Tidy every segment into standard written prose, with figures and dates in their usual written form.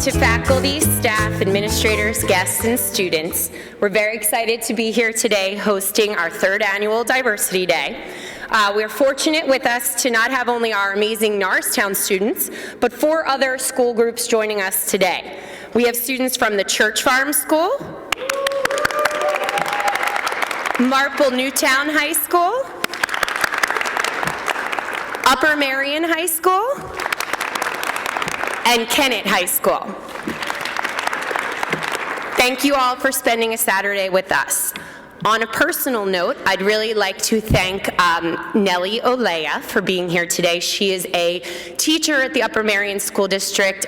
to faculty, staff, administrators, guests, and students. We're very excited to be here today hosting our third annual Diversity Day. We're fortunate with us to not have only our amazing Norristown students, but 4 other school groups joining us today. We have students from the Church Farm School, Marple Newtown High School, Upper Marion High School, and Kennett High School. Thank you all for spending a Saturday with us. On a personal note, I'd really like to thank Nellie Olea for being here today. She is a teacher at the Upper Marion School District,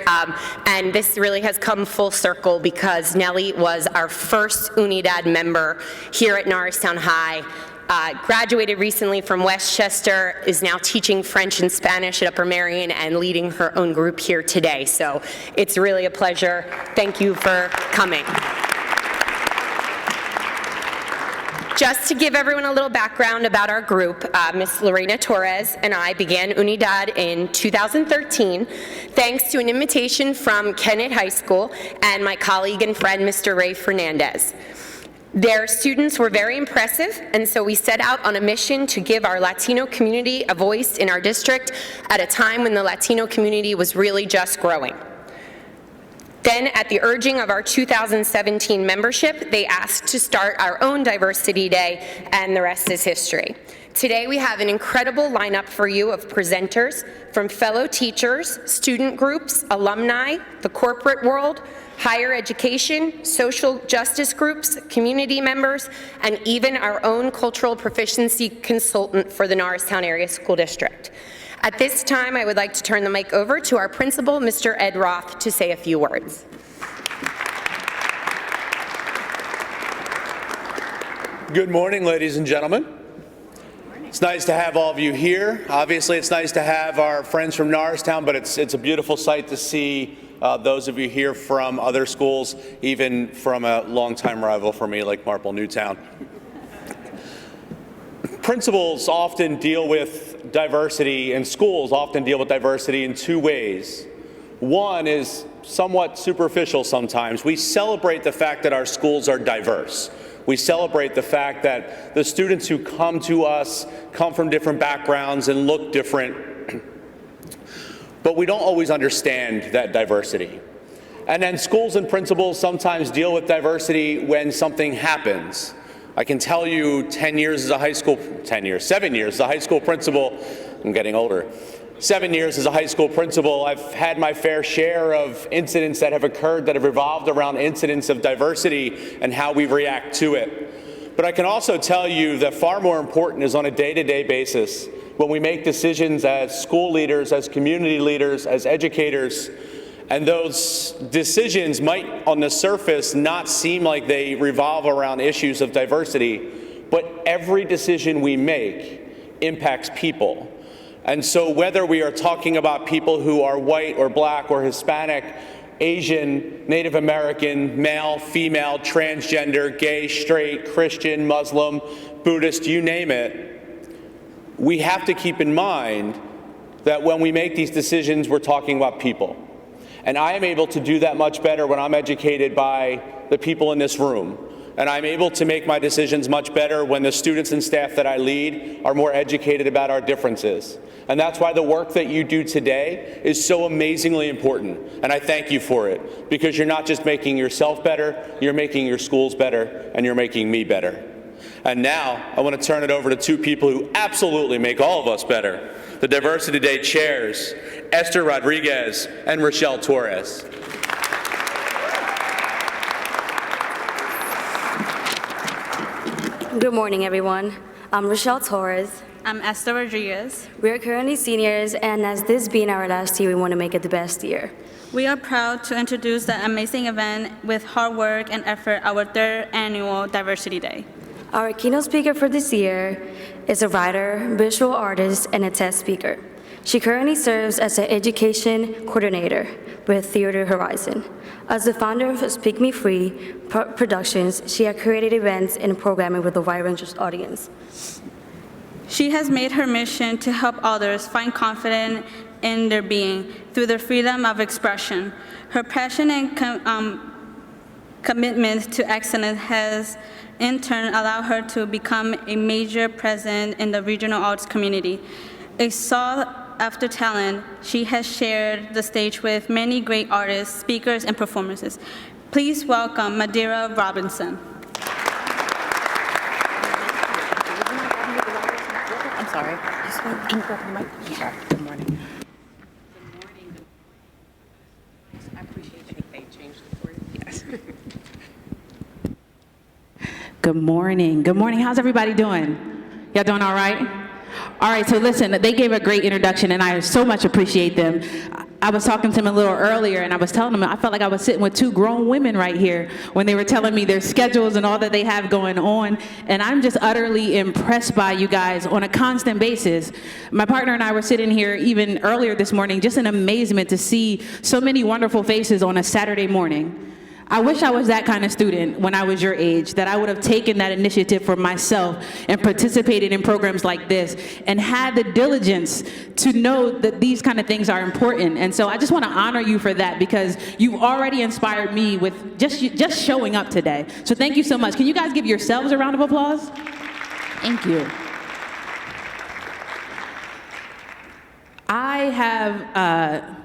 and this really has come full circle because Nellie was our first UNIDAD member here at Norristown High. Graduated recently from Westchester, is now teaching French and Spanish at Upper Marion and leading her own group here today. So it's really a pleasure. Thank you for coming. Just to give everyone a little background about our group, Ms. Lorena Torres and I began UNIDAD in 2013 thanks to an invitation from Kennett High School and my colleague and friend, Mr. Ray Fernandez. Their students were very impressive, and so we set out on a mission to give our Latino community a voice in our district at a time when the Latino community was really just growing. Then, at the urging of our 2017 membership, they asked to start our own Diversity Day, and the rest is history. Today, we have an incredible lineup for you of presenters from fellow teachers, student groups, alumni, the corporate world, higher education, social justice groups, community members, and even our own cultural proficiency consultant for the Norristown Area School District. At this time, I would like to turn the mic over to our principal, Mr. Ed Roth, to say a few words. Good morning, ladies and gentlemen. It's nice to have all of you here. Obviously, it's nice to have our friends from Norristown, but it's a beautiful sight to see those of you here from other schools, even from a longtime rival for me like Marple Newtown. Principals often deal with diversity, and schools often deal with diversity in 2 ways. One is somewhat superficial sometimes. We celebrate the fact that our schools are diverse. We celebrate the fact that the students who come to us come from different backgrounds and look different, but we don't always understand that diversity. And then schools and principals sometimes deal with diversity when something happens. I can tell you 7 years as a high school principal, I'm getting older. 7 years as a high school principal, I've had my fair share of incidents that have occurred that have revolved around incidents of diversity and how we react to it. But I can also tell you that far more important is on a day-to-day basis when we make decisions as school leaders, as community leaders, as educators, and those decisions might on the surface not seem like they revolve around issues of diversity, but every decision we make impacts people. And so whether we are talking about people who are white or black or Hispanic, Asian, Native American, male, female, transgender, gay, straight, Christian, Muslim, Buddhist, you name it, we have to keep in mind that when we make these decisions, we're talking about people. And I am able to do that much better when I'm educated by the people in this room. And I'm able to make my decisions much better when the students and staff that I lead are more educated about our differences. And that's why the work that you do today is so amazingly important. And I thank you for it, because you're not just making yourself better, you're making your schools better, and you're making me better. And now I want to turn it over to 2 people who absolutely make all of us better. The Diversity Day chairs, Esther Rodriguez and Rochelle Torres. Good morning, everyone. I'm Rochelle Torres. I'm Esther Rodriguez. We are currently seniors, and as this being our last year, we want to make it the best year. We are proud to introduce the amazing event with hard work and effort, our 3rd annual Diversity Day. Our keynote speaker for this year is a writer, visual artist, and a TED speaker. She currently serves as an education coordinator with Theater Horizon. As the founder of Speak Me Free Productions, she has created events and programming with a wide range of audience. She has made her mission to help others find confidence in their being through their freedom of expression. Her passion and commitment to excellence has in turn allowed her to become a major presence in the regional arts community. A sought-after talent, she has shared the stage with many great artists, speakers, and performances. Please welcome Mydera Robinson. I'm sorry. Can you grab the mic? Sure. Good morning. I appreciate it. They changed it for you. Yes. Good morning. Good morning. How's everybody doing? Y'all doing all right? All right, so listen, they gave a great introduction, and I so much appreciate them. I was talking to them a little earlier, and I was telling them I felt like I was sitting with two grown women right here when they were telling me their schedules and all that they have going on, and I'm just utterly impressed by you guys on a constant basis. My partner and I were sitting here even earlier this morning, just in amazement to see so many wonderful faces on a Saturday morning. I wish I was that kind of student when I was your age, that I would have taken that initiative for myself and participated in programs like this and had the diligence to know that these kind of things are important. And so I just want to honor you for that, because you've already inspired me with just showing up today. So thank you so much. Can you guys give yourselves a round of applause? Thank you. I have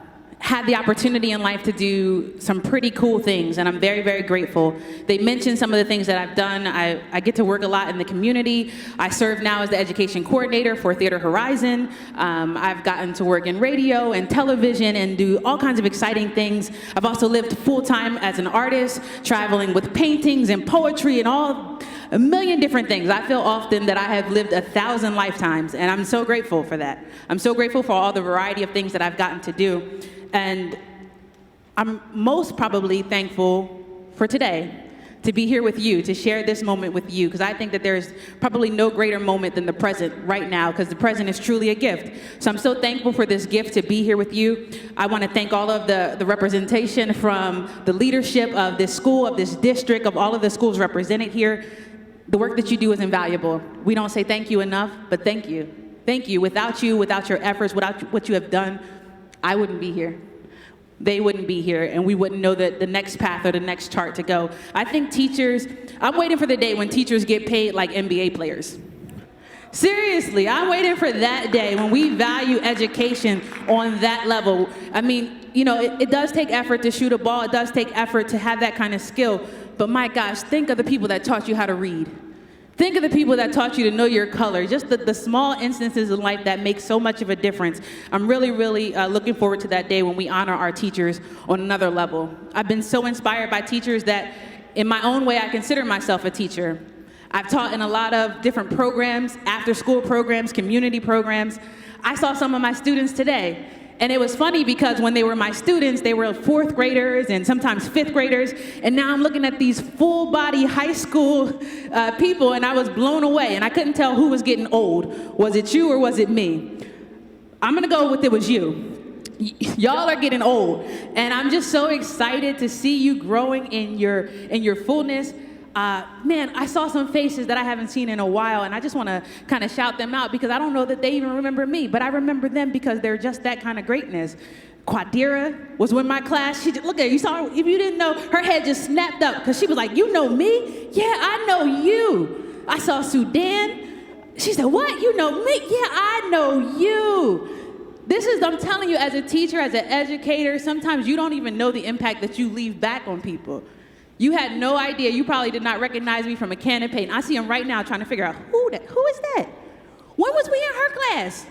had the opportunity in life to do some pretty cool things, and I'm very, very grateful. They mentioned some of the things that I've done. I get to work a lot in the community. I serve now as the education coordinator for Theater Horizon. I've gotten to work in radio and television and do all kinds of exciting things. I've also lived full-time as an artist, traveling with paintings and poetry and a million different things. I feel often that I have lived 1,000 lifetimes, and I'm so grateful for that. I'm so grateful for all the variety of things that I've gotten to do. And I'm most probably thankful for today, to be here with you, to share this moment with you, because I think that there's probably no greater moment than the present right now, because the present is truly a gift. So I'm so thankful for this gift to be here with you. I want to thank all of the representation from the leadership of this school, of this district, of all of the schools represented here. The work that you do is invaluable. We don't say thank you enough, but thank you. Thank you. Without you, without your efforts, without what you have done, I wouldn't be here. They wouldn't be here, and we wouldn't know the next path or the next chart to go. I think teachers, I'm waiting for the day when teachers get paid like NBA players. Seriously, I'm waiting for that day when we value education on that level. I mean, you know, it does take effort to shoot a ball. It does take effort to have that kind of skill. But my gosh, think of the people that taught you how to read. Think of the people that taught you to know your color, just the small instances in life that make so much of a difference. I'm really, really looking forward to that day when we honor our teachers on another level. I've been so inspired by teachers that in my own way, I consider myself a teacher. I've taught in a lot of different programs, after-school programs, community programs. I saw some of my students today. And it was funny because when they were my students, they were fourth graders and sometimes fifth graders. And now I'm looking at these full body high school people, and I was blown away. And I couldn't tell who was getting old. Was it you or was it me? I'm gonna go with it was you. Y'all are getting old. And I'm just so excited to see you growing in your fullness. Man, I saw some faces that I haven't seen in a while, and I just want to kind of shout them out because I don't know that they even remember me, but I remember them because they're just that kind of greatness. Quadira was in my class. She just, look at her, you saw her, if you didn't know, her head just snapped up because she was like, you know me? Yeah, I know you. I saw Sudan. She said, what? You know me? Yeah, I know you. I'm telling you, as a teacher, as an educator, sometimes you don't even know the impact that you leave back on people. You had no idea. You probably did not recognize me from a can of paint. I see him right now trying to figure out, who is that? When was we in her class?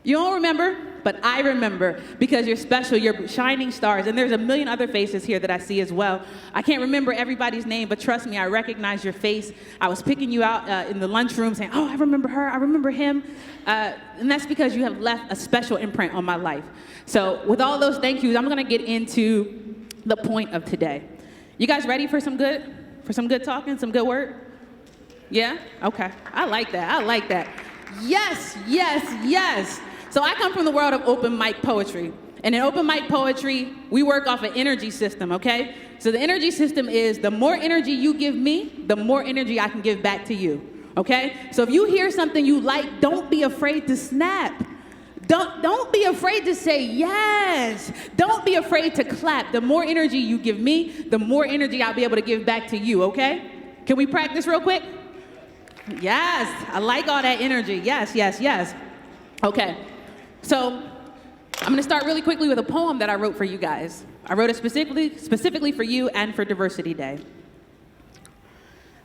You don't remember, but I remember because you're special, you're shining stars, and there's a million other faces here that I see as well. I can't remember everybody's name, but trust me, I recognize your face. I was picking you out in the lunchroom saying, oh, I remember her, I remember him, and that's because you have left a special imprint on my life. So with all those thank yous, I'm gonna get into the point of today. You guys ready for some good talking, some good word? Yeah? Okay. I like that. Yes, yes, yes. So I come from the world of open mic poetry. And in open mic poetry, we work off an energy system, okay? So the energy system is the more energy you give me, the more energy I can give back to you, okay? So if you hear something you like, don't be afraid to snap. Don't be afraid to say yes. Don't be afraid to clap. The more energy you give me, the more energy I'll be able to give back to you, okay? Can we practice real quick? Yes, I like all that energy. Yes, yes, yes. Okay, so I'm gonna start really quickly with a poem that I wrote for you guys. I wrote it specifically for you and for Diversity Day.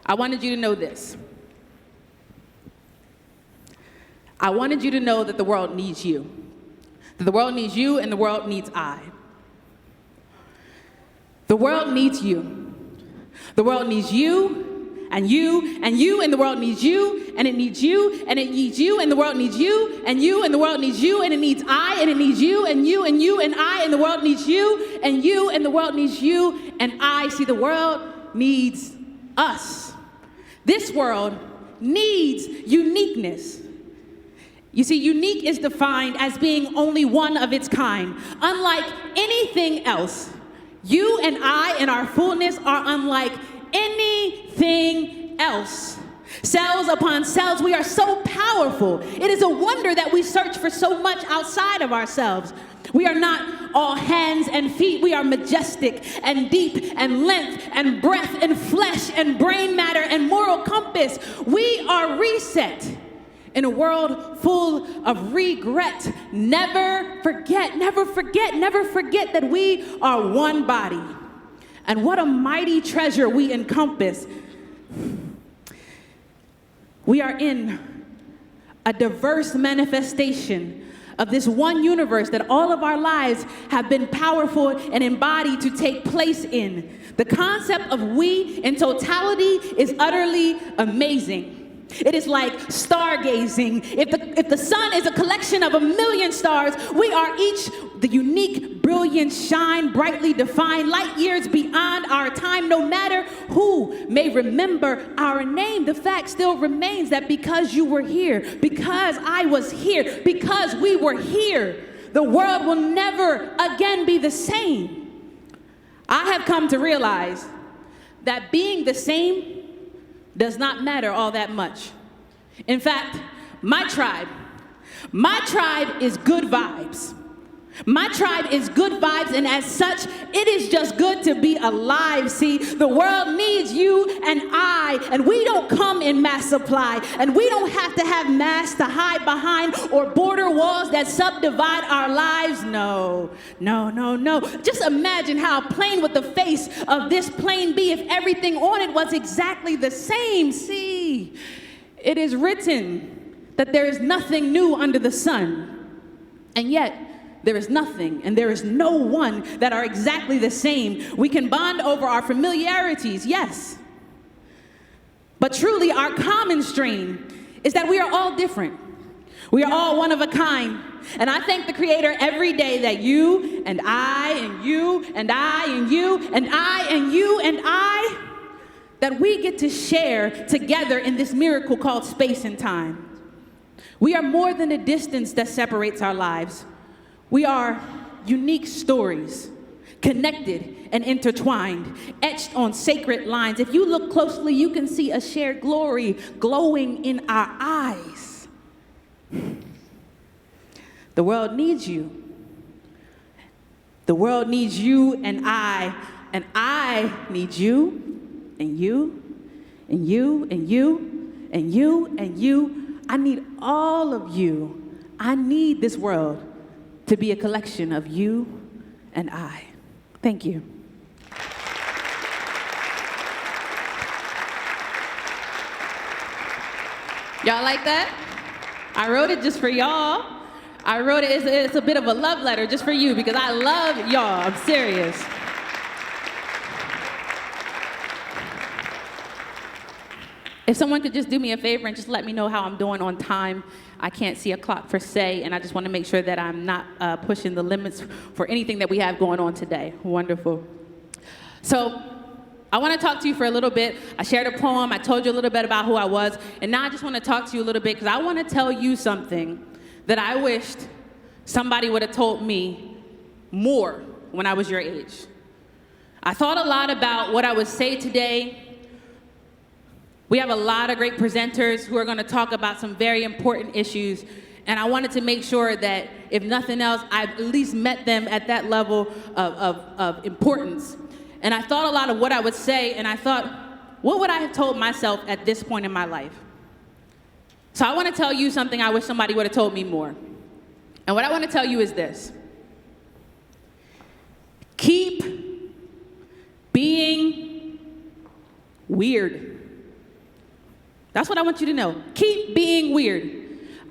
I wanted you to know this. I wanted you to know that the world needs you. That the world needs you and the world needs I. The world needs you. The world needs you and you and you, and the world needs you and it needs you and it needs you and the world needs you and the world needs you and it needs I and it needs you and you and I and the world needs you and the world needs you and I. See, the world needs us. This world needs uniqueness. You see, unique is defined as being only one of its kind. Unlike anything else, you and I in our fullness are unlike anything else. Cells upon cells, we are so powerful. It is a wonder that we search for so much outside of ourselves. We are not all hands and feet. We are majestic and deep and length and breadth and flesh and brain matter and moral compass. We are reset. In a world full of regret, never forget that we are one body. And what a mighty treasure we encompass. We are in a diverse manifestation of this one universe that all of our lives have been powerful and embodied to take place in. The concept of we in totality is utterly amazing. It is like stargazing. If the sun is a collection of 1,000,000 stars, we are each the unique, brilliant, shine, brightly defined, light years beyond our time. No matter who may remember our name, the fact still remains that because you were here, because I was here, because we were here, the world will never again be the same. I have come to realize that being the same does not matter all that much. In fact, my tribe is good vibes. My tribe is good vibes, and as such, it is just good to be alive. See, the world needs you and I, and we don't come in mass supply, and we don't have to have masks to hide behind or border walls that subdivide our lives. No. Just imagine how plain would the face of this plane be if everything on it was exactly the same. See, it is written that there is nothing new under the sun, and yet there is nothing and there is no one that are exactly the same. We can bond over our familiarities, yes. But truly, our common strain is that we are all different. We are all one of a kind. And I thank the Creator every day that you and I and you and I and you and I and you and I, that we get to share together in this miracle called space and time. We are more than the distance that separates our lives. We are unique stories, connected and intertwined, etched on sacred lines. If you look closely, you can see a shared glory glowing in our eyes. The world needs you. The world needs you and I need you, and you, and you, and you, and you, and you. I need all of you. I need this world to be a collection of you and I. Thank you. Y'all like that? I wrote it just for y'all. I wrote it, it's a bit of a love letter just for you because I love y'all, I'm serious. If someone could just do me a favor and just let me know how I'm doing on time. I can't see a clock per se, and I just want to make sure that I'm not pushing the limits for anything that we have going on today. Wonderful. So I want to talk to you for a little bit. I shared a poem. I told you a little bit about who I was, and now I just want to talk to you a little bit because I want to tell you something that I wished somebody would have told me more when I was your age. I thought a lot about what I would say today. We have a lot of great presenters who are going to talk about some very important issues, And I wanted to make sure that, if nothing else, I at least met them at that level of importance. And I thought a lot of what I would say, and I thought, what would I have told myself at this point in my life? So I want to tell you something I wish somebody would have told me more. And what I want to tell you is this. Keep being weird. That's what I want you to know. Keep being weird.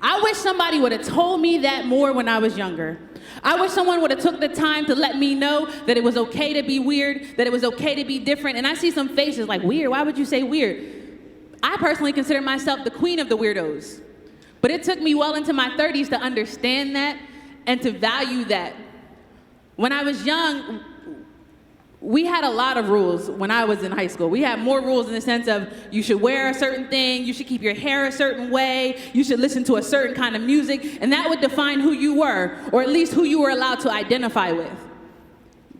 I wish somebody would have told me that more when I was younger. I wish someone would have took the time to let me know that it was okay to be weird, that it was okay to be different. And I see some faces like, weird? Why would you say weird? I personally consider myself the queen of the weirdos. But it took me well into my 30s to understand that and to value that. When I was young, we had a lot of rules when I was in high school. We had more rules in the sense of you should wear a certain thing, you should keep your hair a certain way, you should listen to a certain kind of music, and that would define who you were, or at least who you were allowed to identify with.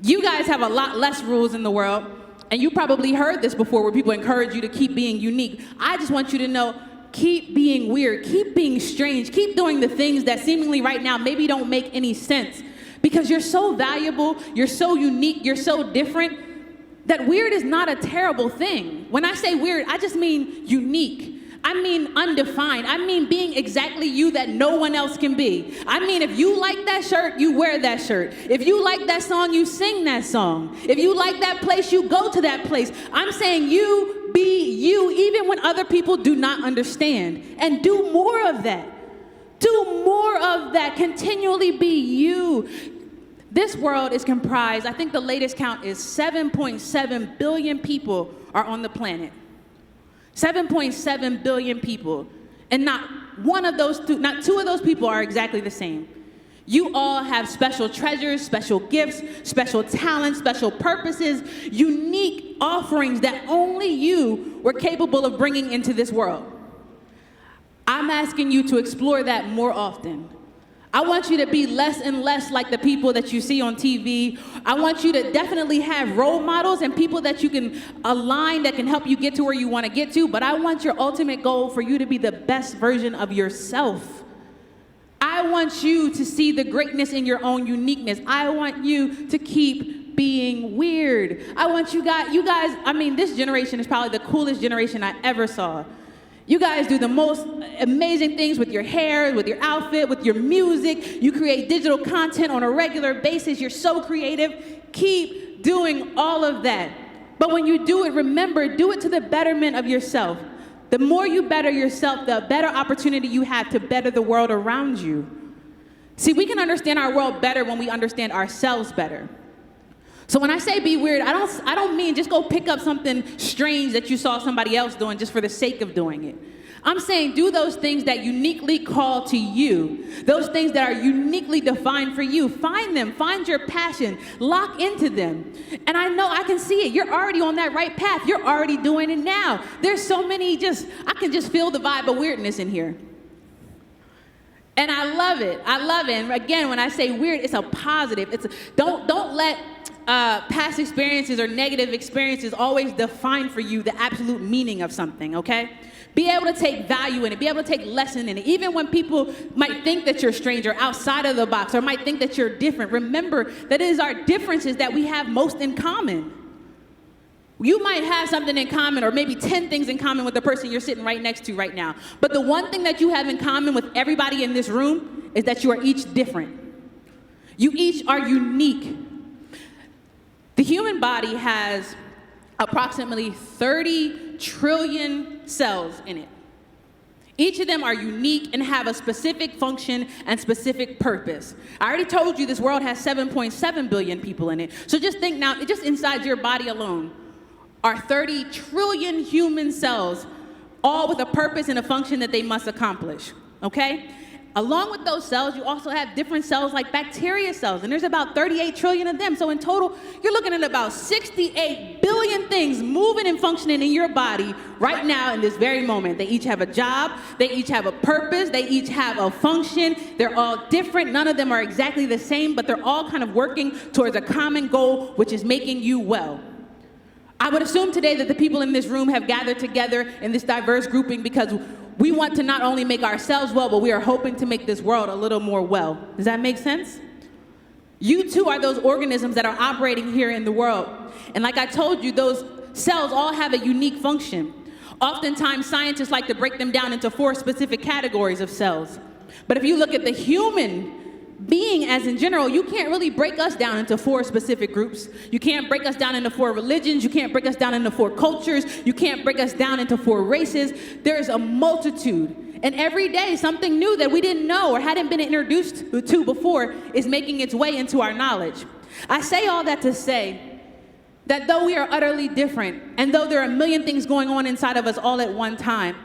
You guys have a lot less rules in the world, and you probably heard this before where people encourage you to keep being unique. I just want you to know, keep being weird, keep being strange, keep doing the things that seemingly right now maybe don't make any sense. Because you're so valuable, you're so unique, you're so different, that weird is not a terrible thing. When I say weird, I just mean unique. I mean undefined. I mean being exactly you that no one else can be. I mean if you like that shirt, you wear that shirt. If you like that song, you sing that song. If you like that place, you go to that place. I'm saying you be you even when other people do not understand. And do more of that. Do more of that. Continually be you. This world is comprised, I think the latest count is 7.7 billion people are on the planet. 7.7 billion people. And not two of those people are exactly the same. You all have special treasures, special gifts, special talents, special purposes, unique offerings that only you were capable of bringing into this world. I'm asking you to explore that more often. I want you to be less and less like the people that you see on TV. I want you to definitely have role models and people that you can align that can help you get to where you want to get to, but I want your ultimate goal for you to be the best version of yourself. I want you to see the greatness in your own uniqueness. I want you to keep being weird. I want you guys, I mean, this generation is probably the coolest generation I ever saw. You guys do the most amazing things with your hair, with your outfit, with your music. You create digital content on a regular basis. You're so creative. Keep doing all of that. But when you do it, remember, do it to the betterment of yourself. The more you better yourself, the better opportunity you have to better the world around you. See, we can understand our world better when we understand ourselves better. So when I say be weird, I don't mean just go pick up something strange that you saw somebody else doing just for the sake of doing it. I'm saying do those things that uniquely call to you, those things that are uniquely defined for you. Find them, find your passion, lock into them. And I know I can see it. You're already on that right path. You're already doing it now. There's so many I can just feel the vibe of weirdness in here. And I love it. I love it. And again, when I say weird, it's a positive. Don't let past experiences or negative experiences always define for you the absolute meaning of something, okay? Be able to take value in it. Be able to take lesson in it. Even when people might think that you're strange or outside of the box or might think that you're different, remember that it is our differences that we have most in common. You might have something in common or maybe 10 things in common with the person you're sitting right next to right now. But the one thing that you have in common with everybody in this room is that you are each different. You each are unique. The human body has approximately 30 trillion cells in it. Each of them are unique and have a specific function and specific purpose. I already told you this world has 7.7 billion people in it. So just think now, just inside your body alone are 30 trillion human cells, all with a purpose and a function that they must accomplish, okay? Along with those cells, you also have different cells like bacteria cells, and there's about 38 trillion of them. So in total, you're looking at about 68 billion things moving and functioning in your body right now in this very moment. They each have a job, they each have a purpose, they each have a function. They're all different. None of them are exactly the same, but they're all kind of working towards a common goal, which is making you well. I would assume today that the people in this room have gathered together in this diverse grouping because we want to not only make ourselves well, but we are hoping to make this world a little more well. Does that make sense? You too are those organisms that are operating here in the world. And like I told you, those cells all have a unique function. Oftentimes, scientists like to break them down into 4 specific categories of cells. But if you look at the human being as in general, you can't really break us down into 4 specific groups. You can't break us down into 4 religions. You can't break us down into 4 cultures. You can't break us down into 4 races. There's a multitude. And every day, something new that we didn't know or hadn't been introduced to before is making its way into our knowledge. I say all that to say that though we are utterly different, and though there are a million things going on inside of us all at one time,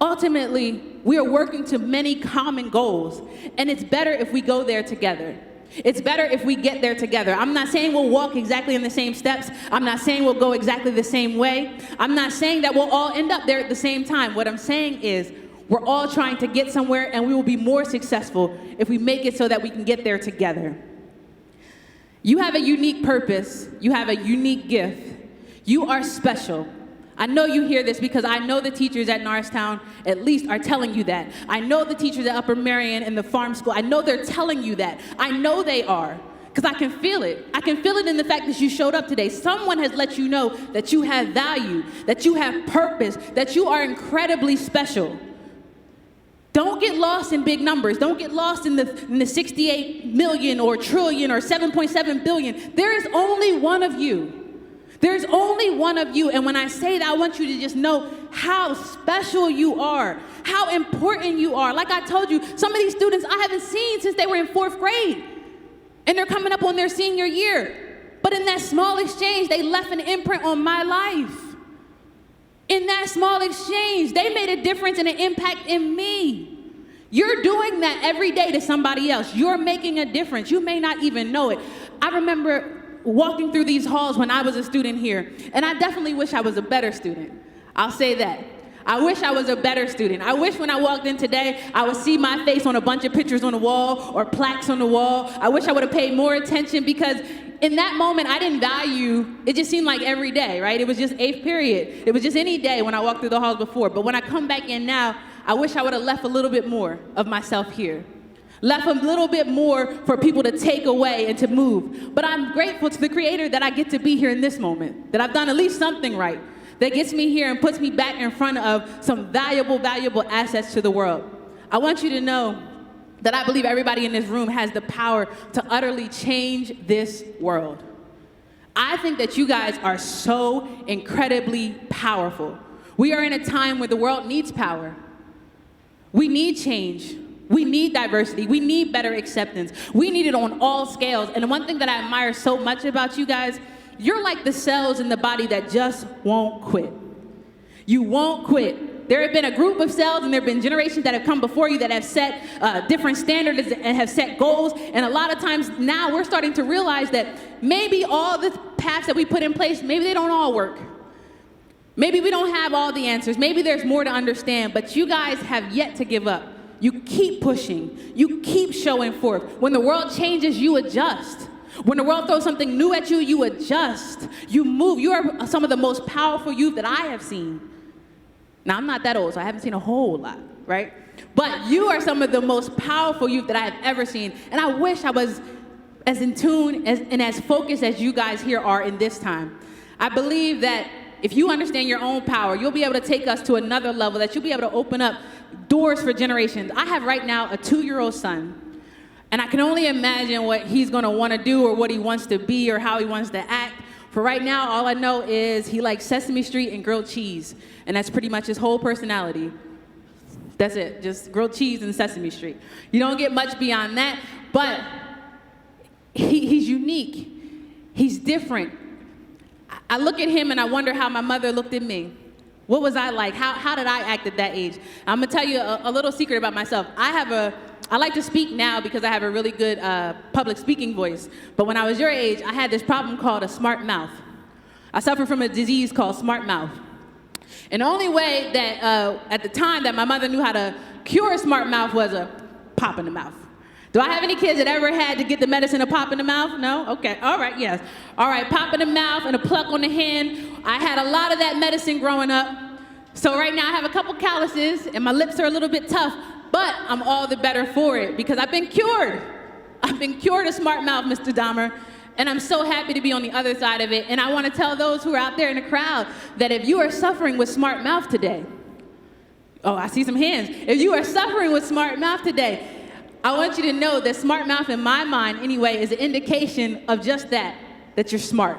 ultimately, we are working to many common goals, and it's better if we go there together. It's better if we get there together. I'm not saying we'll walk exactly in the same steps. I'm not saying we'll go exactly the same way. I'm not saying that we'll all end up there at the same time. What I'm saying is we're all trying to get somewhere, and we will be more successful if we make it so that we can get there together. You have a unique purpose. You have a unique gift. You are special. I know you hear this because I know the teachers at Norristown at least are telling you that. I know the teachers at Upper Marion and the farm school, I know they're telling you that. I know they are, because I can feel it. I can feel it in the fact that you showed up today. Someone has let you know that you have value, that you have purpose, that you are incredibly special. Don't get lost in big numbers. Don't get lost in the 68 million or trillion or 7.7 billion. There is only one of you. There's only one of you, and when I say that, I want you to just know how special you are, how important you are. Like I told you, some of these students I haven't seen since they were in 4th grade, and they're coming up on their senior year. But in that small exchange, they left an imprint on my life. In that small exchange, they made a difference and an impact in me. You're doing that every day to somebody else. You're making a difference. You may not even know it. I remember walking through these halls when I was a student here, and I definitely wish I was a better student. I'll say that. I wish I was a better student. I wish when I walked in today, I would see my face on a bunch of pictures on the wall or plaques on the wall. I wish I would have paid more attention, because in that moment, I didn't value, it just seemed like every day, right? It was just 8th period. It was just any day when I walked through the halls before. But when I come back in now, I wish I would have left a little bit more of myself here. Left a little bit more for people to take away and to move. But I'm grateful to the Creator that I get to be here in this moment, that I've done at least something right, that gets me here and puts me back in front of some valuable, valuable assets to the world. I want you to know that I believe everybody in this room has the power to utterly change this world. I think that you guys are so incredibly powerful. We are in a time where the world needs power. We need change. We need diversity. We need better acceptance. We need it on all scales. And the one thing that I admire so much about you guys, you're like the cells in the body that just won't quit. You won't quit. There have been a group of cells, and there have been generations that have come before you that have set different standards and have set goals. And a lot of times now we're starting to realize that maybe all the paths that we put in place, maybe they don't all work. Maybe we don't have all the answers. Maybe there's more to understand, but you guys have yet to give up. You keep pushing. You keep showing forth. When the world changes, you adjust. When the world throws something new at you, you adjust. You move. You are some of the most powerful youth that I have seen. Now, I'm not that old, so I haven't seen a whole lot, right? But you are some of the most powerful youth that I have ever seen. And I wish I was as in tune and as focused as you guys here are in this time. I believe that if you understand your own power, you'll be able to take us to another level, that you'll be able to open up doors for generations. I have right now a 2-year-old son, and I can only imagine what he's going to want to do or what he wants to be or how he wants to act. For right now, all I know is he likes Sesame Street and grilled cheese, and that's pretty much his whole personality. That's it, just grilled cheese and Sesame Street. You don't get much beyond that, but he's unique. He's different. I look at him and I wonder how my mother looked at me. What was I like? How did I act at that age? I'm gonna tell you a little secret about myself. I like to speak now because I have a really good public speaking voice. But when I was your age, I had this problem called a smart mouth. I suffered from a disease called smart mouth. And the only way that, at the time, that my mother knew how to cure a smart mouth was a pop in the mouth. Do I have any kids that ever had to get the medicine, a pop in the mouth? No? Okay. All right, yes. All right, pop in the mouth and a pluck on the hand. I had a lot of that medicine growing up. So right now I have a couple calluses and my lips are a little bit tough, but I'm all the better for it because I've been cured. I've been cured of smart mouth, Mr. Dahmer, and I'm so happy to be on the other side of it. And I want to tell those who are out there in the crowd that if you are suffering with smart mouth today, oh, I see some hands. If you are suffering with smart mouth today, I want you to know that smart mouth, in my mind anyway, is an indication of just that you're smart,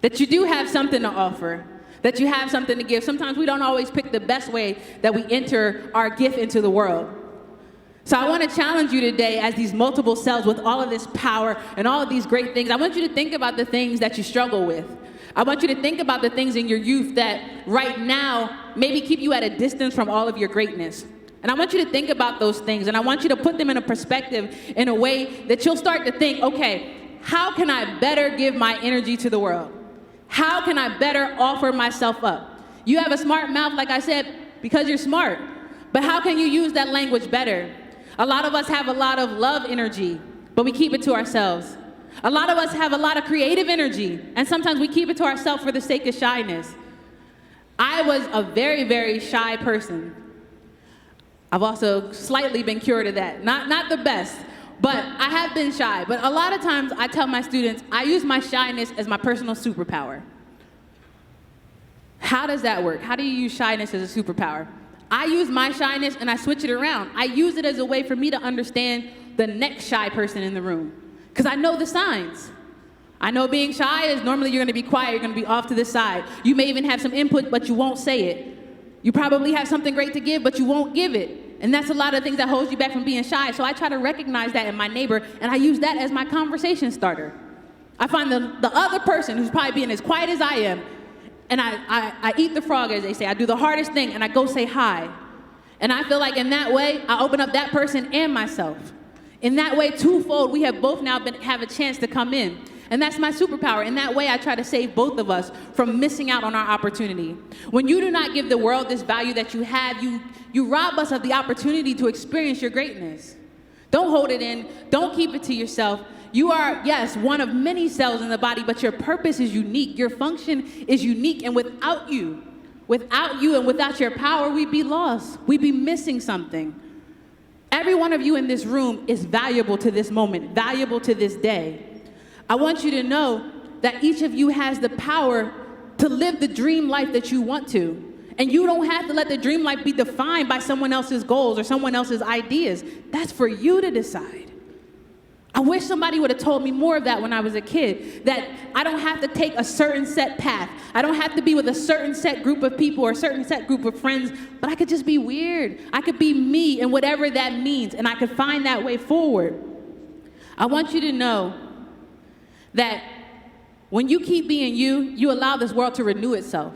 that you do have something to offer, that you have something to give. Sometimes we don't always pick the best way that we enter our gift into the world. So I want to challenge you today as these multiple selves with all of this power and all of these great things. I want you to think about the things that you struggle with. I want you to think about the things in your youth that right now maybe keep you at a distance from all of your greatness. And I want you to think about those things, and I want you to put them in a perspective in a way that you'll start to think, okay, how can I better give my energy to the world? How can I better offer myself up? You have a smart mouth, like I said, because you're smart. But how can you use that language better? A lot of us have a lot of love energy, but we keep it to ourselves. A lot of us have a lot of creative energy, and sometimes we keep it to ourselves for the sake of shyness. I was a very, very shy person. I've also slightly been cured of that. Not the best, but I have been shy. But a lot of times I tell my students, I use my shyness as my personal superpower. How does that work? How do you use shyness as a superpower? I use my shyness and I switch it around. I use it as a way for me to understand the next shy person in the room. Because I know the signs. I know being shy is normally you're going to be quiet, you're going to be off to the side. You may even have some input, but you won't say it. You probably have something great to give, but you won't give it. And that's a lot of things that holds you back from being shy. So I try to recognize that in my neighbor, and I use that as my conversation starter. I find the other person who's probably being as quiet as I am, and I eat the frog, as they say. I do the hardest thing, and I go say hi. And I feel like in that way, I open up that person and myself. In that way, twofold, we have both now have a chance to come in. And that's my superpower. In that way, I try to save both of us from missing out on our opportunity. When you do not give the world this value that you have, you rob us of the opportunity to experience your greatness. Don't hold it in. Don't keep it to yourself. You are, yes, one of many cells in the body, but your purpose is unique. Your function is unique. And without you and without your power, we'd be lost. We'd be missing something. Every one of you in this room is valuable to this moment, valuable to this day. I want you to know that each of you has the power to live the dream life that you want to. And you don't have to let the dream life be defined by someone else's goals or someone else's ideas. That's for you to decide. I wish somebody would have told me more of that when I was a kid, that I don't have to take a certain set path. I don't have to be with a certain set group of people or a certain set group of friends, but I could just be weird. I could be me and whatever that means, and I could find that way forward. I want you to know that when you keep being you, you allow this world to renew itself.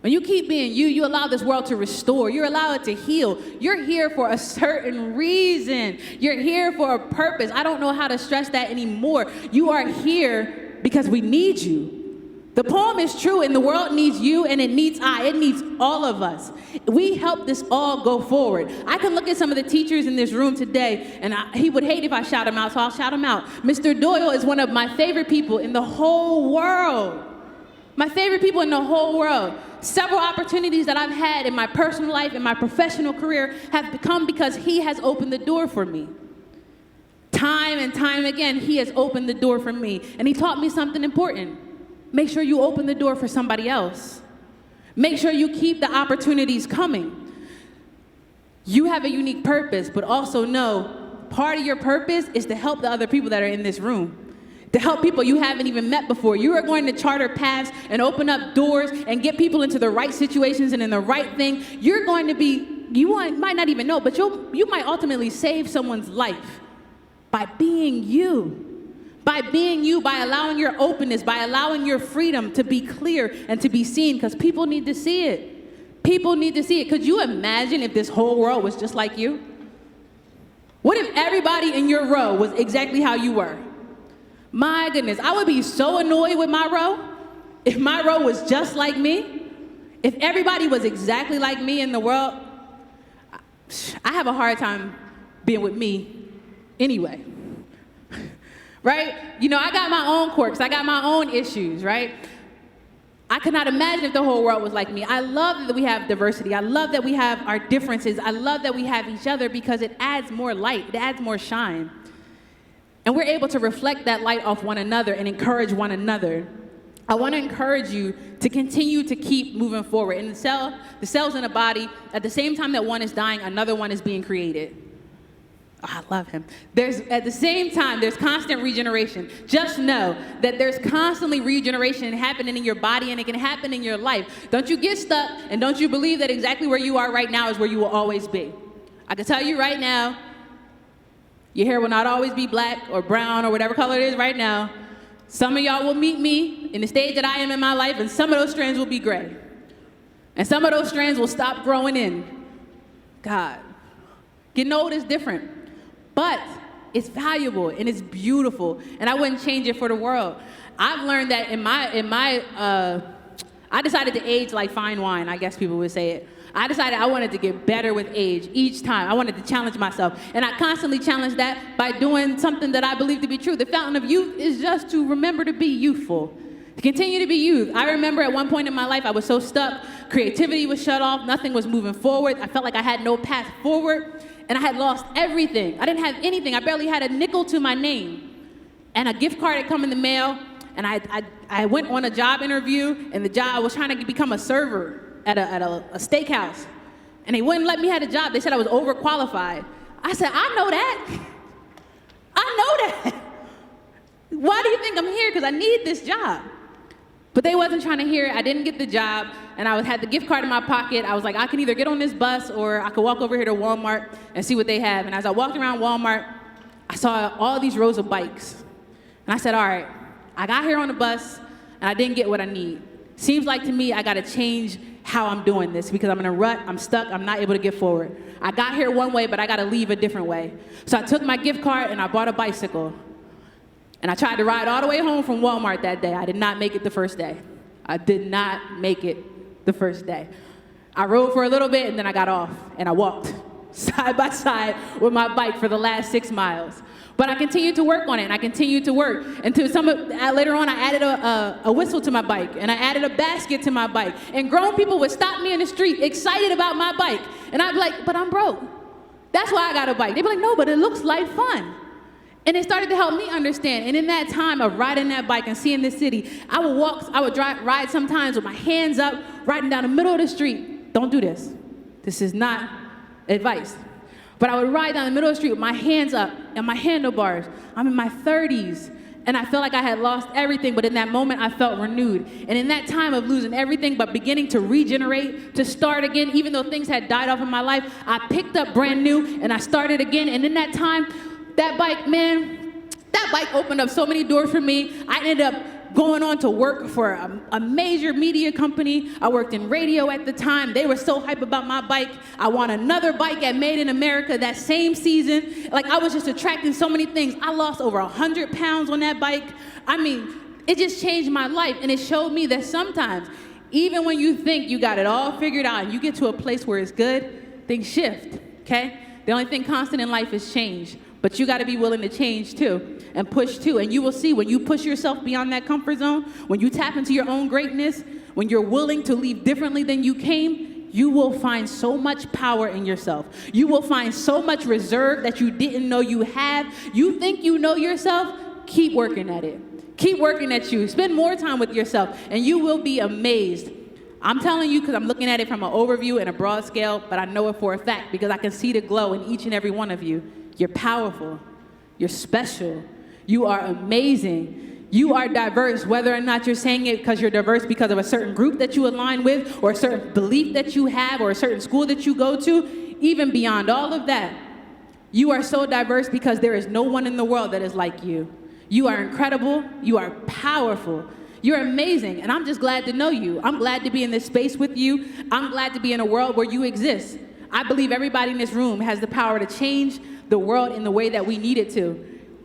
When you keep being you, you allow this world to restore. You allow it to heal. You're here for a certain reason. You're here for a purpose. I don't know how to stress that anymore. You are here because we need you. The poem is true, and the world needs you, and it needs it needs all of us. We help this all go forward. I can look at some of the teachers in this room today, and he would hate if I shout him out, so I'll shout him out. Mr. Doyle is one of my favorite people in the whole world. My favorite people in the whole world. Several opportunities that I've had in my personal life, in my professional career, have come because he has opened the door for me. Time and time again, he has opened the door for me, and he taught me something important. Make sure you open the door for somebody else. Make sure you keep the opportunities coming. You have a unique purpose, but also know part of your purpose is to help the other people that are in this room. To help people you haven't even met before. You are going to charter paths and open up doors and get people into the right situations and in the right thing. You're going to be, might not even know, but you might ultimately save someone's life by being you. By being you, by allowing your openness, by allowing your freedom to be clear and to be seen, because people need to see it. People need to see it. Could you imagine if this whole world was just like you? What if everybody in your row was exactly how you were? My goodness, I would be so annoyed with my row if my row was just like me. If everybody was exactly like me in the world, I have a hard time being with me anyway. Right? You know, I got my own quirks. I got my own issues, right? I could not imagine if the whole world was like me. I love that we have diversity. I love that we have our differences. I love that we have each other because it adds more light. It adds more shine. And we're able to reflect that light off one another and encourage one another. I want to encourage you to continue to keep moving forward. In the cells in a body, at the same time that one is dying, another one is being created. Oh, I love him. At the same time, there's constant regeneration. Just know that there's constantly regeneration happening in your body, and it can happen in your life. Don't you get stuck, and don't you believe that exactly where you are right now is where you will always be. I can tell you right now, your hair will not always be black or brown or whatever color it is right now. Some of y'all will meet me in the stage that I am in my life, and some of those strands will be gray. And some of those strands will stop growing in. God, getting old is different. But it's valuable and it's beautiful, and I wouldn't change it for the world. I've learned that I decided to age like fine wine, I guess people would say it. I decided I wanted to get better with age each time. I wanted to challenge myself, and I constantly challenge that by doing something that I believe to be true. The fountain of youth is just to remember to be youthful, to continue to be youth. I remember at one point in my life I was so stuck, creativity was shut off, nothing was moving forward. I felt like I had no path forward. And I had lost everything. I didn't have anything. I barely had a nickel to my name. And a gift card had come in the mail, and I went on a job interview, and I was trying to become a server at a steakhouse. And they wouldn't let me have a job. They said I was overqualified. I said, I know that. Why do you think I'm here? Because I need this job. But they wasn't trying to hear it. I didn't get the job, and I had the gift card in my pocket. I was like, I can either get on this bus or I could walk over here to Walmart and see what they have. And as I walked around Walmart, I saw all these rows of bikes. And I said, all right, I got here on the bus, and I didn't get what I need. Seems like to me I got to change how I'm doing this because I'm in a rut, I'm stuck, I'm not able to get forward. I got here one way, but I got to leave a different way. So I took my gift card, and I bought a bicycle. And I tried to ride all the way home from Walmart that day. I did not make it the first day. I rode for a little bit, and then I got off, and I walked side by side with my bike for the last 6 miles. But I continued to work on it, and I continued to work. Until later on, I added a whistle to my bike, and I added a basket to my bike. And grown people would stop me in the street excited about my bike. And I'd be like, but I'm broke. That's why I got a bike. They'd be like, no, but it looks like fun. And it started to help me understand. And in that time of riding that bike and seeing this city, I would ride sometimes with my hands up, riding down the middle of the street. Don't do this. This is not advice. But I would ride down the middle of the street with my hands up and my handlebars. I'm in my 30s, and I felt like I had lost everything, but in that moment, I felt renewed. And in that time of losing everything, but beginning to regenerate, to start again, even though things had died off in my life, I picked up brand new, and I started again. And in that time, that bike opened up so many doors for me. I ended up going on to work for a major media company. I worked in radio at the time. They were so hype about my bike. I won another bike at Made in America that same season. Like, I was just attracting so many things. I lost over 100 pounds on that bike. I mean, it just changed my life, and it showed me that sometimes, even when you think you got it all figured out and you get to a place where it's good, things shift, okay? The only thing constant in life is change. But you got to be willing to change too and push too. And you will see when you push yourself beyond that comfort zone, when you tap into your own greatness, when you're willing to leave differently than you came, you will find so much power in yourself. You will find so much reserve that you didn't know you have. You think you know yourself? Keep working at it. Keep working at you. Spend more time with yourself, and you will be amazed. I'm telling you because I'm looking at it from an overview and a broad scale, but I know it for a fact because I can see the glow in each and every one of you. You're powerful. You're special. You are amazing. You are diverse, whether or not you're saying it because you're diverse because of a certain group that you align with, or a certain belief that you have, or a certain school that you go to. Even beyond all of that, you are so diverse because there is no one in the world that is like you. You are incredible. You are powerful. You're amazing, and I'm just glad to know you. I'm glad to be in this space with you. I'm glad to be in a world where you exist. I believe everybody in this room has the power to change the world in the way that we need it to.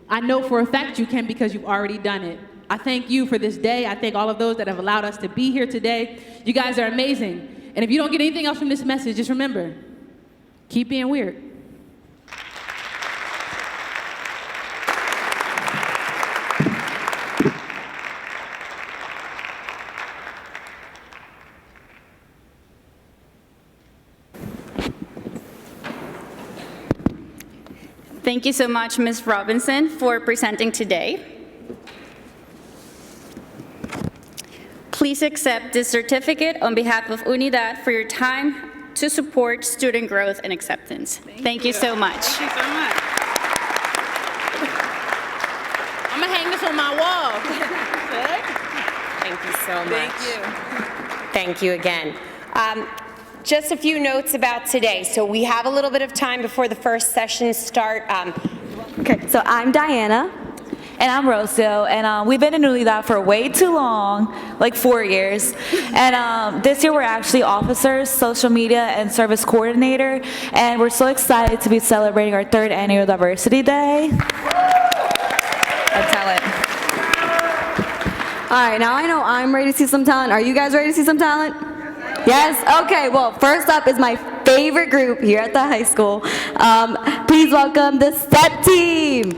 I know for a fact you can because you've already done it. I thank you for this day. I thank all of those that have allowed us to be here today. You guys are amazing. And if you don't get anything else from this message, just remember, keep being weird. Thank you so much, Ms. Robinson, for presenting today. Please accept this certificate on behalf of UNIDAD for your time to support student growth and acceptance. Thank you so much. Thank you so much. I'm gonna hang this on my wall. Thank you so much. Thank you. Thank you again. Just a few notes about today. So we have a little bit of time before the first sessions start. Okay, so I'm Diana. And I'm Rocio, and we've been in UNIDAD for way too long, like 4 years. And this year we're actually officers, social media, and service coordinator, and we're so excited to be celebrating our 3rd annual Diversity Day. Let's tell it. All right, now I know I'm ready to see some talent. Are you guys ready to see some talent? Yes? Okay, well, first up is my favorite group here at the high school. Please welcome the STEP team.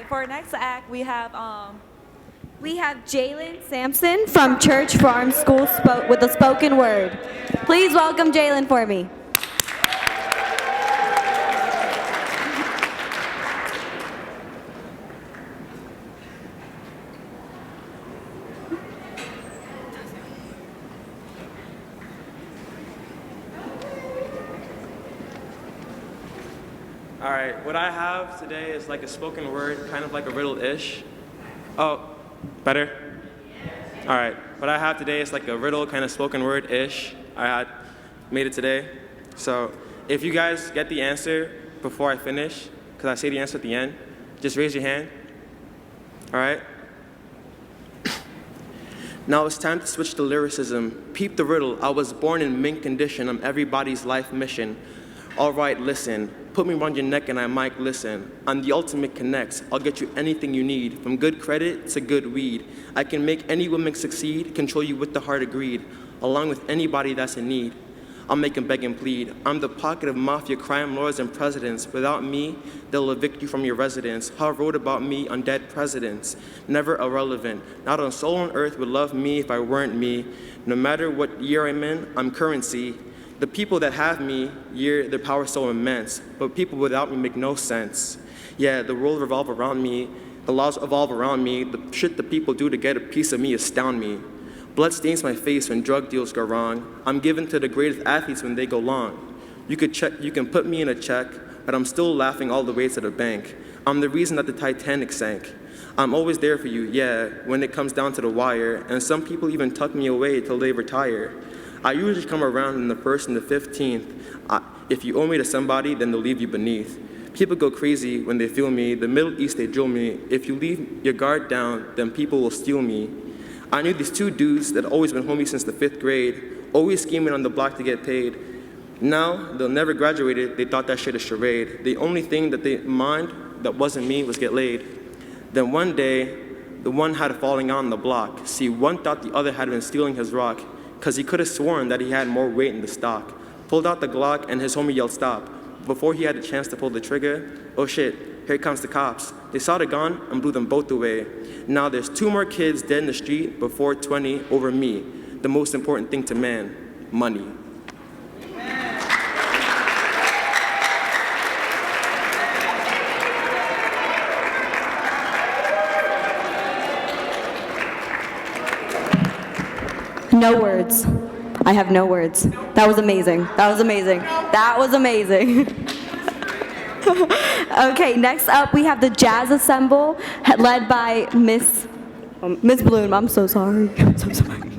For our next act, we have Jalen Sampson from Church Farm School with a spoken word. Please welcome Jalen for me. All right, what I have today is like a spoken word, kind of like a riddle-ish. Oh, better? All right, what I have today is like a riddle, kind of spoken word-ish. I had made it today. So if you guys get the answer before I finish, because I say the answer at the end, just raise your hand. All right? Now it's time to switch to lyricism. Peep the riddle. I was born in mint condition. I'm everybody's life mission. All right, listen. Put me around your neck and I might listen. I'm the ultimate connect. I'll get you anything you need, from good credit to good weed. I can make any woman succeed, control you with the heart of greed, along with anybody that's in need. I'll make them beg and plead. I'm the pocket of mafia, crime lords, and presidents. Without me, they'll evict you from your residence. How wrote about me on dead presidents. Never irrelevant. Not a soul on earth would love me if I weren't me. No matter what year I'm in, I'm currency. The people that have me, their power is so immense, but people without me make no sense. Yeah, the world revolves around me, the laws evolve around me, the shit the people do to get a piece of me astound me. Blood stains my face when drug deals go wrong. I'm given to the greatest athletes when they go long. You can put me in a check, but I'm still laughing all the way to the bank. I'm the reason that the Titanic sank. I'm always there for you, yeah, when it comes down to the wire, and some people even tuck me away till they retire. I usually come around in the 1st and the 15th. If you owe me to somebody, then they'll leave you beneath. People go crazy when they feel me. The Middle East, they drill me. If you leave your guard down, then people will steal me. I knew these two dudes that always been homies since the 5th grade, always scheming on the block to get paid. Now, they'll never graduated, they thought that shit a charade. The only thing that they mind that wasn't me was get laid. Then one day, the one had a falling out on the block. See, one thought the other had been stealing his rock, cause he could have sworn that he had more weight in the stock. Pulled out the Glock and his homie yelled stop. Before he had a chance to pull the trigger, oh shit, here comes the cops. They saw the gun and blew them both away. Now there's 2 more kids dead in the street before 20 over me. The most important thing to man, money. No words. I have no words. That was amazing. That was amazing. That was amazing. Okay, next up we have the Jazz Ensemble, led by Miss Bloom. I'm so sorry. I'm so sorry.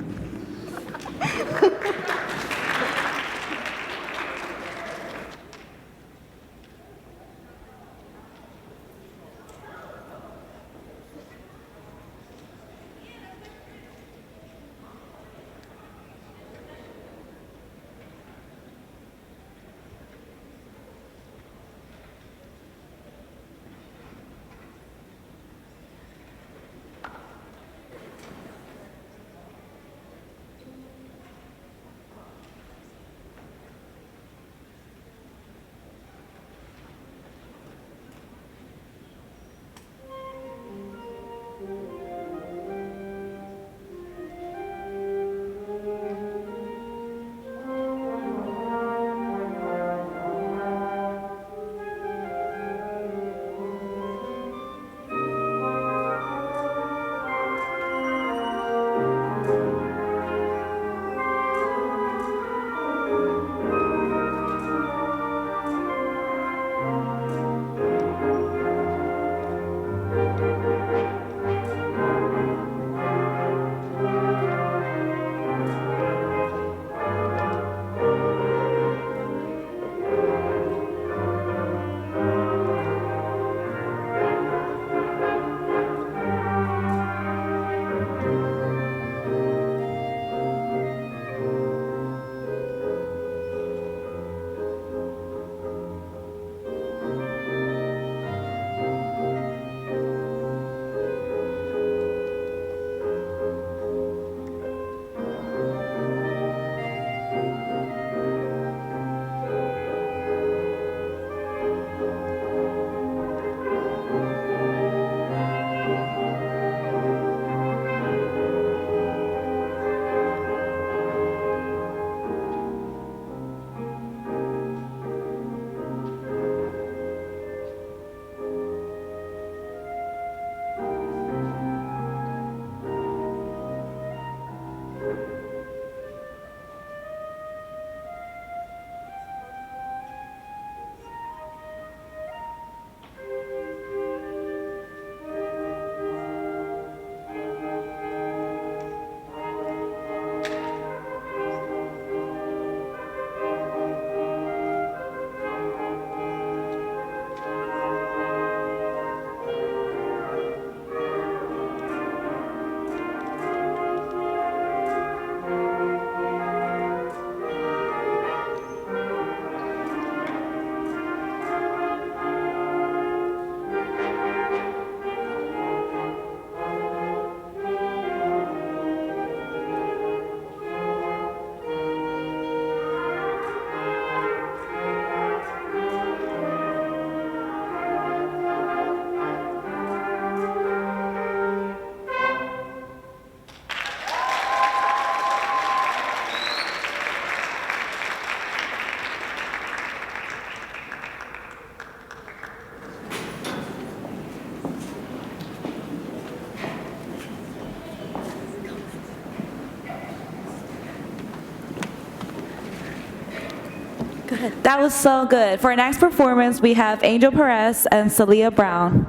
That was so good. For our next performance, we have Angel Perez and Celia Brown.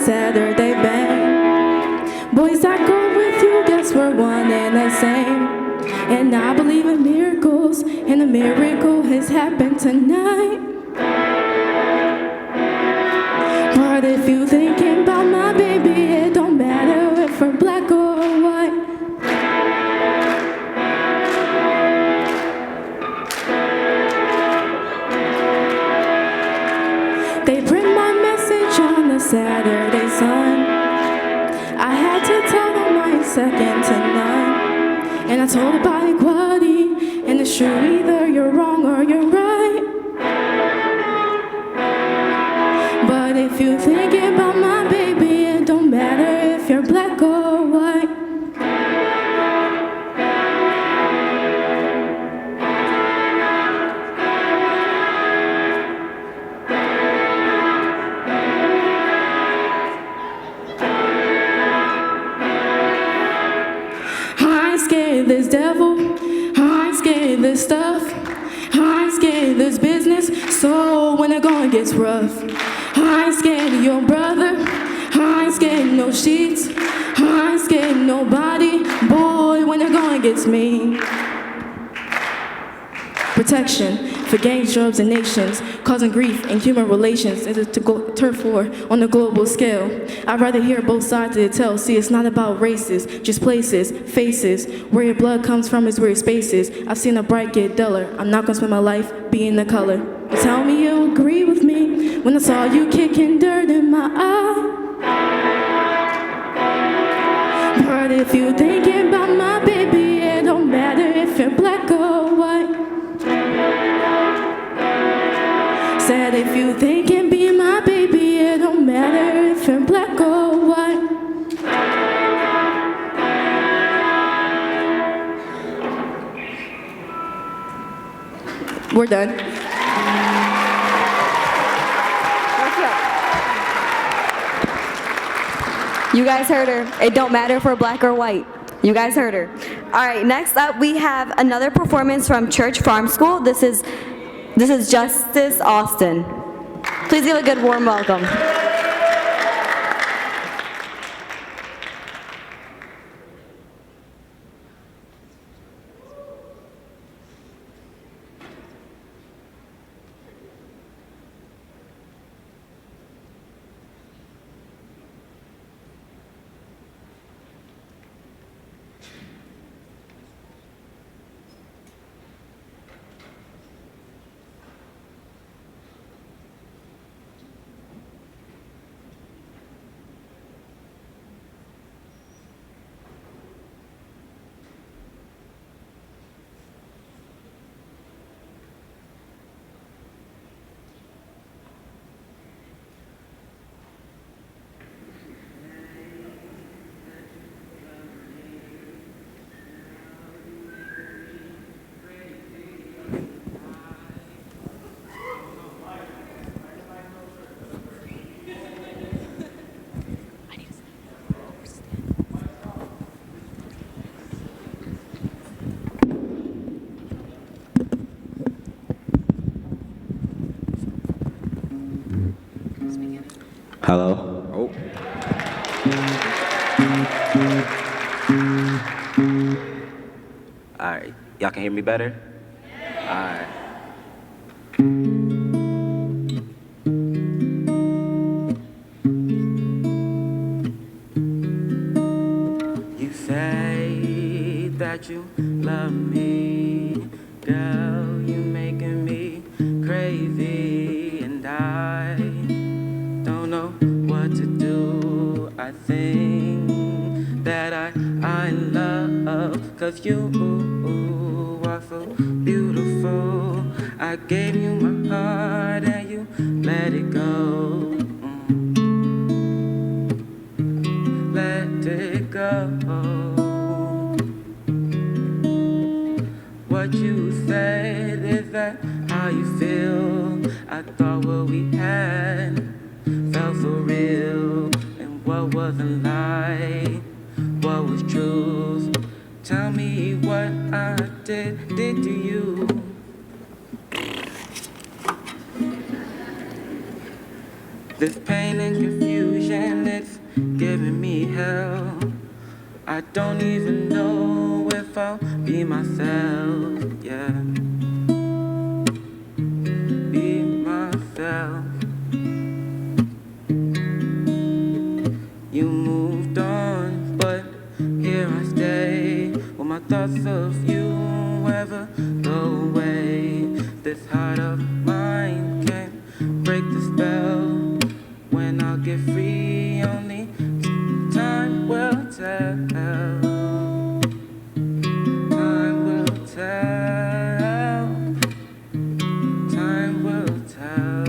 Saturday bang. Boys, I go with you, guess we're one and the same. And I believe in miracles, and a miracle has happened tonight. But if you thinking about my baby, it don't matter if we're black or white. They print my message on the Saturday Sun. I had to tell them I ain't second to none. And I told about equality, and it's true, either you're wrong or you're right. But if you thinking about my baby, it don't matter if you're black or white. I ain't scared of this devil, I ain't scared of this stuff, I ain't scared of this business, so when the going gets rough, I ain't scared of your brother, I ain't scared of no sheets, I ain't scared of nobody, boy, when the going gets mean. Protection for gangs, drugs, and nations, causing grief in human relations is to go turf war on a global scale. I'd rather hear both sides of the tale. See, it's not about races, just places, faces. Where your blood comes from is where your space is. I've seen the bright get duller. I'm not gonna spend my life being the color. Tell me you agree with me when I saw you kicking dirt in my eye. But if you thinking about my baby, it don't matter if you're black or white. Said if you thinking be my baby, it don't matter if you're black or white. We're done. You guys heard her. It don't matter if we're black or white. You guys heard her. All right, next up we have another performance from Church Farm School. This is Justice Austin. Please give a good warm welcome. Hello? Oh. All right, y'all can hear me better? All right. You say that you love me, girl, you making me crazy, and I don't know what to do. I think that I love, 'cause you are so beautiful. I gave you my heart and you let it go. Let it go. What you said, is that how you feel? I thought what we had felt so real, and what wasn't lie, what was truth. Tell me what I did to you. This pain and confusion, it's giving me hell. I don't even know if I'll be myself, yeah. Be myself. You moved on, but here I stay. Will my thoughts of you ever go away? This heart of mine can't break the spell. When I'll get free, only time will tell. Time will tell. Time will tell.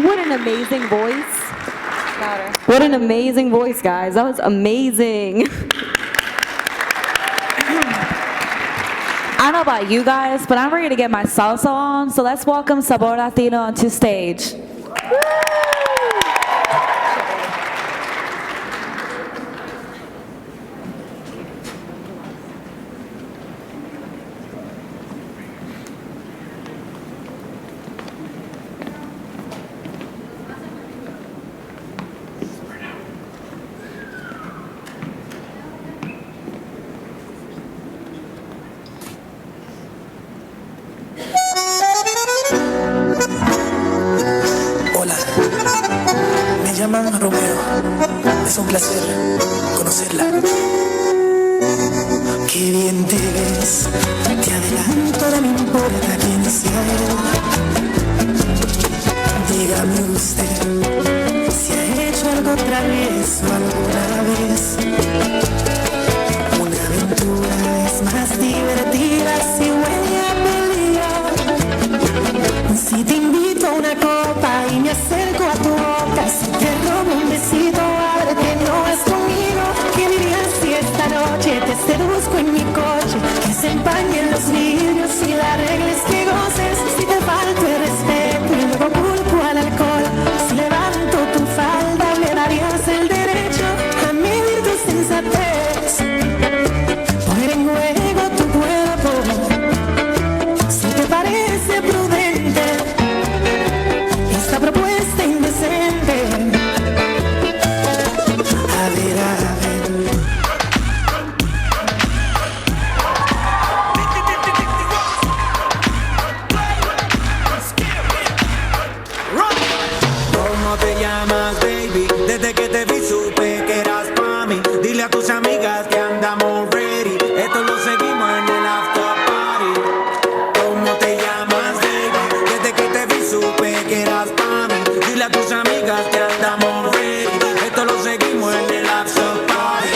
What an amazing voice. What an amazing voice, guys. That was amazing. I don't know about you guys, but I'm ready to get my salsa on, so let's welcome Sabor Latino onto stage. Hola, me llaman Romeo. Es un placer conocerla. Qué bien te ves, te adelanto, no me importa quién sea él. Dígame usted si ha hecho algo travieso alguna vez. Una aventura es más divertida si huele a peligro. Si te invito a una copa y me acerco a tu boca, si te robo un besito, abre que no es conmigo. ¿Qué dirías si esta noche te seduzco en mi coche? Que se empañen los vidrios y la regla es que goces. Si te falto el respeto y luego culpo al alcohol, si levanto tu falda me darías el derecho a medir tu sensatez, poner en juego tu cuerpo. Si te parece prudente esta propuesta indecente, a ver, a ver. ¿Cómo te llamas, baby? Desde que te vi supe que eras pa' mí. Dile a tus amigas que andamos ready. Esto lo seguimos en el after party. ¿Cómo te llamas, baby? Desde que te vi supe que eras pa' mí. Dile a tus amigas que andamos ready. Esto lo seguimos en el after party.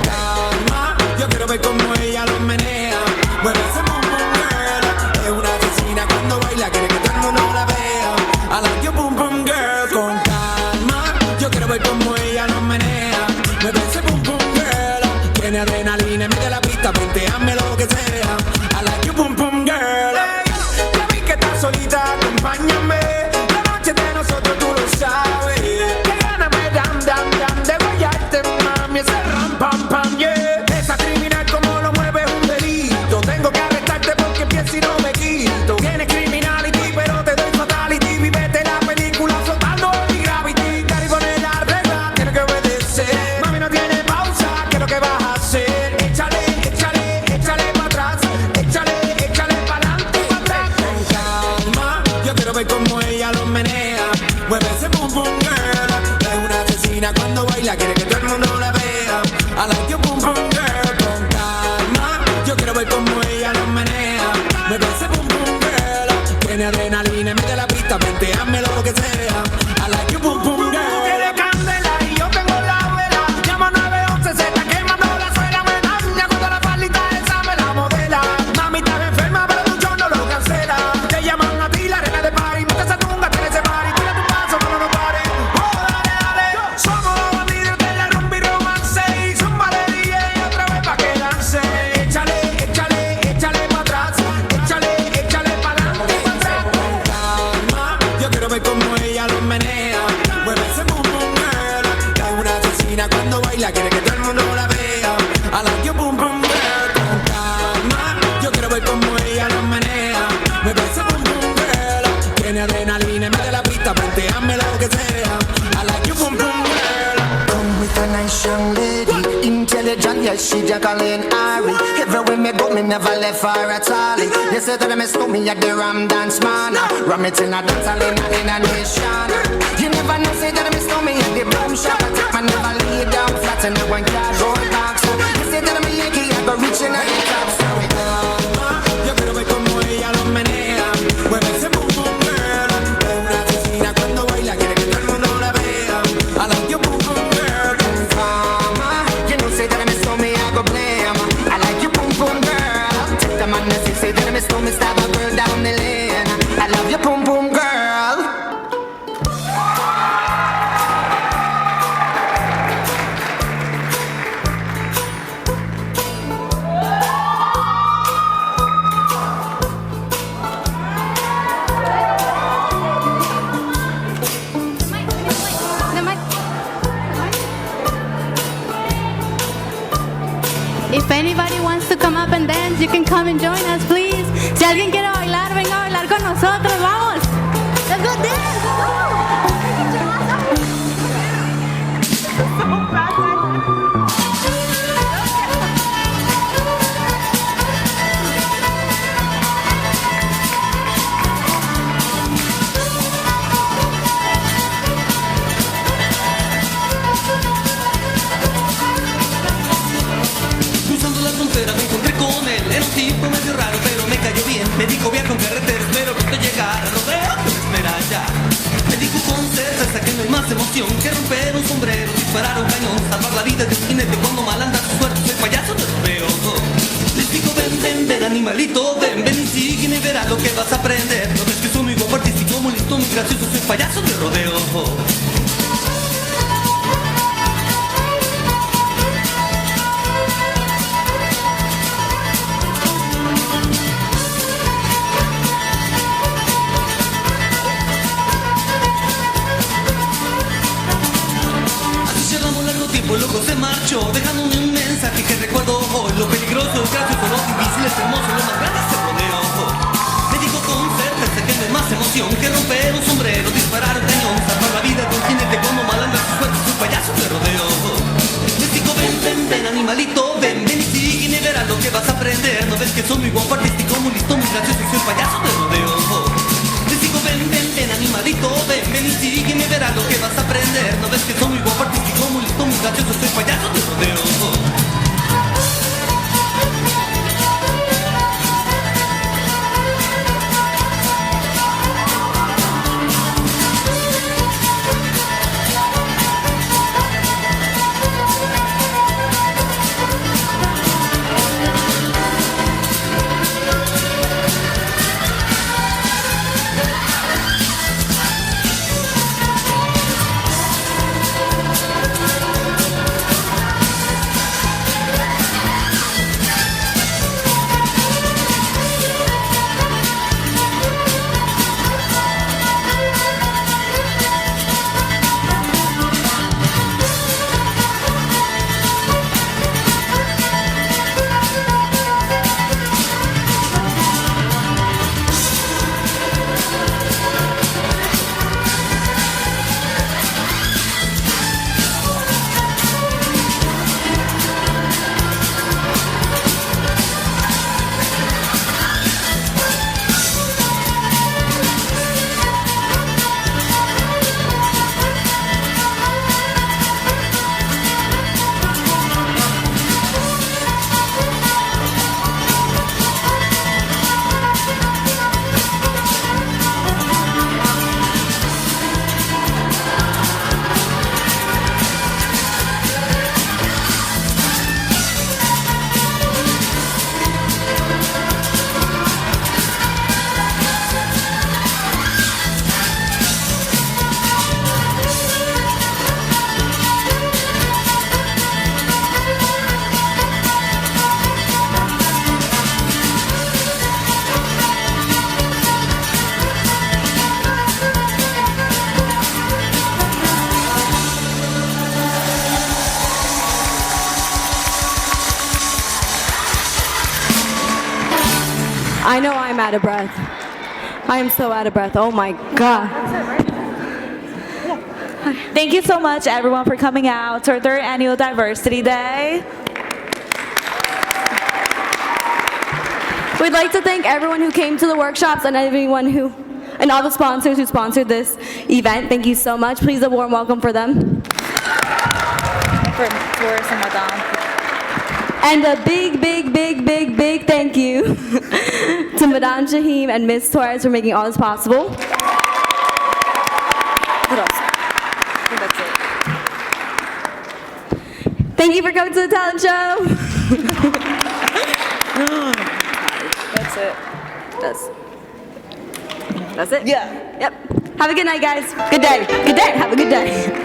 Calma, yo quiero ver cómo ella lo menea. Mueve ese boom boom girl. Es una asesina cuando baila, quiere que todo el mundo la vea. I like your boom boom girl. Con calma, yo quiero ver cómo ella lo menea. Mueve ese boom boom girl. Tiene adrenalina en medio de la pista, venteame lo que sea. I like your boom boom girl. Hey, ya vi que estás solita, acompáñame. La noche de nosotros tú lo sabes. Que gana me dan de guayarte, mami. Ese ram pam pam, yeah. Esa criminal como lo mueve es un delito. Tengo que arrestarte porque pienso y no me quito. Tienes criminality, pero te doy fatality. Vivete la película flotando en mi gravity. Cari pone la regla, tiene que obedecer. Mami no tiene pausa, ¿qué es lo que vas a hacer? Échale, échale, échale para atrás. Échale, échale para adelante, para atrás. Con calma, yo quiero ver cómo ella lo menea. Mueve ese boom boom girl. Es una asesina cuando baila, quiere que todo el mundo la vea. I like your boom boom girl. Con calma, yo quiero ver cómo ella lo menea. Mueve ese boom boom girl. Tiene adrenalina en medio de la pista, venteame lo que sea. I like your boom boom girl. Tú tienes candela y yo tengo la vela. Llama 911, se está quemando la suela. Me daña cuando la palita esa me la modela. Mami estás enferma, pero tu show no lo cancela. Te llaman a ti la arena de party. Monta esa tunga, tiene ese party. Tira tu paso, pero no pare. Oh, dale, dale. Somos los bandidos de la rumba y romance. Y zúmbale DJ, baila, quiere que todo el mundo la vea. I like your boom boom girl, con calma. Yo quiero ver cómo ella lo menea. Me parece boom boom girl. Tiene adrenalina en vez de la pista, planteame lo que sea. I like your boom boom girl. Come with a nice young lady, intelligent, yes, she Jacqueline Ari. Everywhere me go, me never left her at all. They say that me stole me at the Ram Dance Man. Ram it in a dance hall in a nation. You never know, say that me stole me at the Boom Shop. I take my never lay down flat in a one car road box. You say that me Yankee, I go reaching at the top. So it Yo quiero ver cómo ella lo menea. Mueve ese boom boom girl. Es una asesina cuando baila, quiere que todo el mundo la vea. I like your boom boom girl. Mama, you know, say that me stole me, I go blame. I like your boom boom girl. Take the man that say that me stole me, stab a girl down the lane. I love your boom boom girl. If anybody wants to come up and dance, you can come and join us, please. Si alguien quiere bailar, venga a bailar con nosotros, vamos. Let's go dance, Cruzando la frontera me encontré con él. Era un tipo medio raro, pero me cayó bien. Me dijo viaja en carretera, espero que te llegara. No veo que me espera ya. Me dijo con certeza que no hay más emoción que romper un sombrero, disparar un cañón, salvar la vida de un jinete cuando mal anda su suerte. Soy payaso de rodeo. Les digo ven, ven, ven animalito, ven, ven y sígueme y verás lo que vas a aprender. No ves que soy muy guapo, artístico, muy listo, muy gracioso. Soy payaso de rodeo. Luego se marchó, dejándome un mensaje que recuerdo hoy. Lo peligroso, gracioso, lo difícil, es hermoso, lo más grande es el rodeo. Me dijo con certeza que no hay más emoción que romper un sombrero, disparar un cañón, salvar la vida de un jinete cuando mal anda su suerte. Soy payaso de rodeo. Les digo ven, ven, ven animalito, ven, ven y sígueme y verás lo que vas a aprender. No ves que soy muy guapo, artístico, muy listo, muy gracioso y soy payaso de rodeo. Les digo ven, ven, ven animalito, ven, ven y sígueme y verás lo que vas a aprender. No ves que soy muy guapo, artístico, muy listo, muy gracioso, soy payaso de rodeo. I know I'm out of breath. I am so out of breath. Oh my God. Thank you so much, everyone, for coming out to our 3rd Annual Diversity Day. We'd like to thank everyone who came to the workshops and and all the sponsors who sponsored this event. Thank you so much. Please a warm welcome for them. For Flores and Madame. And a big thank you to Madame Shahim and Ms. Torres for making all this possible. What else? I think that's it. Thank you for coming to the talent show. That's it. That's it? Yeah. Yep. Have a good night, guys. Good day. Good day. Have a good day.